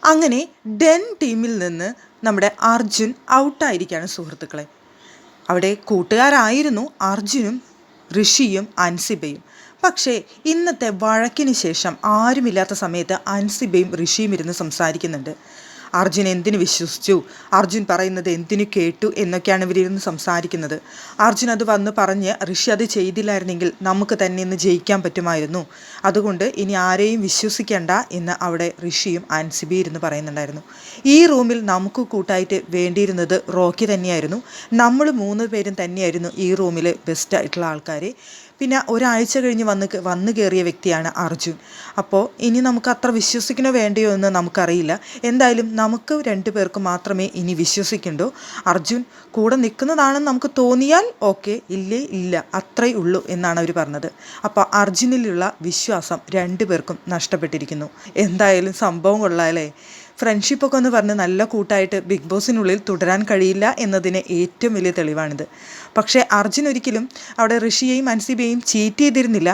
അങ്ങനെ ഡെൻ ടീമിൽ നിന്ന് നമ്മുടെ അർജുൻ ഔട്ടായിരിക്കുകയാണ് സുഹൃത്തുക്കളെ. അവിടെ കൂട്ടുകാരായിരുന്നു അർജുനും ഋഷിയും അൻസിബയും. പക്ഷേ ഇന്നത്തെ വഴക്കിന് ശേഷം ആരുമില്ലാത്ത സമയത്ത് അൻസിബയും ഋഷിയും ഇരുന്ന് സംസാരിക്കുന്നുണ്ട്. അർജുൻ എന്തിനു വിശ്വസിച്ചു, അർജുൻ പറയുന്നത് എന്തിനു കേട്ടു എന്നൊക്കെയാണ് ഇവരിരുന്ന് സംസാരിക്കുന്നത്. അർജുൻ അത് വന്ന് പറഞ്ഞ് ഋഷി അത് ചെയ്തില്ലായിരുന്നെങ്കിൽ നമുക്ക് തന്നെ ഇന്ന് ജയിക്കാൻ പറ്റുമായിരുന്നു, അതുകൊണ്ട് ഇനി ആരെയും വിശ്വസിക്കേണ്ട എന്ന് അവിടെ ഋഷിയും ആൻസിബി ഇരുന്ന് പറയുന്നുണ്ടായിരുന്നു. ഈ റൂമിൽ നമുക്ക് കൂട്ടായിട്ട് വേണ്ടിയിരുന്നത് റോക്കി തന്നെയായിരുന്നു. നമ്മൾ 3 പേരും തന്നെയായിരുന്നു ഈ റൂമിൽ ബെസ്റ്റായിട്ടുള്ള ആൾക്കാർ. പിന്നെ ഒരാഴ്ച കഴിഞ്ഞ് വന്ന് കയറിയ വ്യക്തിയാണ് അർജുൻ. അപ്പോൾ ഇനി നമുക്ക് അത്ര വിശ്വസിക്കണോ വേണ്ടയോ എന്ന് നമുക്കറിയില്ല. എന്തായാലും നമുക്ക് 2 പേർക്ക് മാത്രമേ ഇനി വിശ്വസിക്കണ്ടൂ. അർജുൻ കൂടെ നിൽക്കുന്നതാണെന്ന് നമുക്ക് തോന്നിയാൽ ഓക്കെ, ഇല്ലേ ഇല്ല, അത്രയേ ഉള്ളൂ എന്നാണ് അവർ പറഞ്ഞത്. അപ്പോൾ അർജുനിലുള്ള വിശ്വാസം 2 പേർക്കും നഷ്ടപ്പെട്ടിരിക്കുന്നു. എന്തായാലും സംഭവം കൊള്ളാമല്ലേ. ഫ്രണ്ട്ഷിപ്പൊക്കെ ഒന്ന് പറഞ്ഞ് നല്ല കൂട്ടായിട്ട് ബിഗ് ബോസിനുള്ളിൽ തുടരാൻ കഴിയില്ല എന്നതിന് ഏറ്റവും വലിയ തെളിവാണിത്. പക്ഷേ അർജുൻ ഒരിക്കലും അവിടെ ഋഷിയെയും അൻസിബയെയും ചീറ്റ് ചെയ്തിരുന്നില്ല.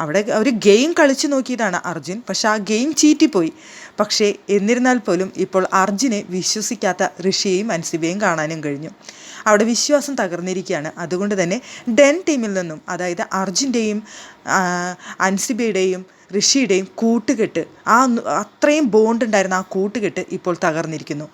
അവിടെ ഒരു ഗെയിം കളിച്ചു നോക്കിയതാണ് അർജുൻ, പക്ഷെ ആ ഗെയിം ചീറ്റിപ്പോയി. പക്ഷേ എന്നിരുന്നാൽ പോലും ഇപ്പോൾ അർജുനെ വിശ്വസിക്കാത്ത ഋഷിയെയും അൻസിബയെയും കാണാനും കഴിഞ്ഞു. അവിടെ വിശ്വാസം തകർന്നിരിക്കുകയാണ്. അതുകൊണ്ട് തന്നെ ഡെൻ ടീമിൽ നിന്നും, അതായത് അർജുൻ്റെയും അൻസിബയുടെയും ഋഷിയുടെയും കൂട്ടുകെട്ട്, അത്രയും ബോണ്ട് ഉണ്ടായിരുന്ന ആ കൂട്ടുകെട്ട് ഇപ്പോൾ തകർന്നിരിക്കുന്നു.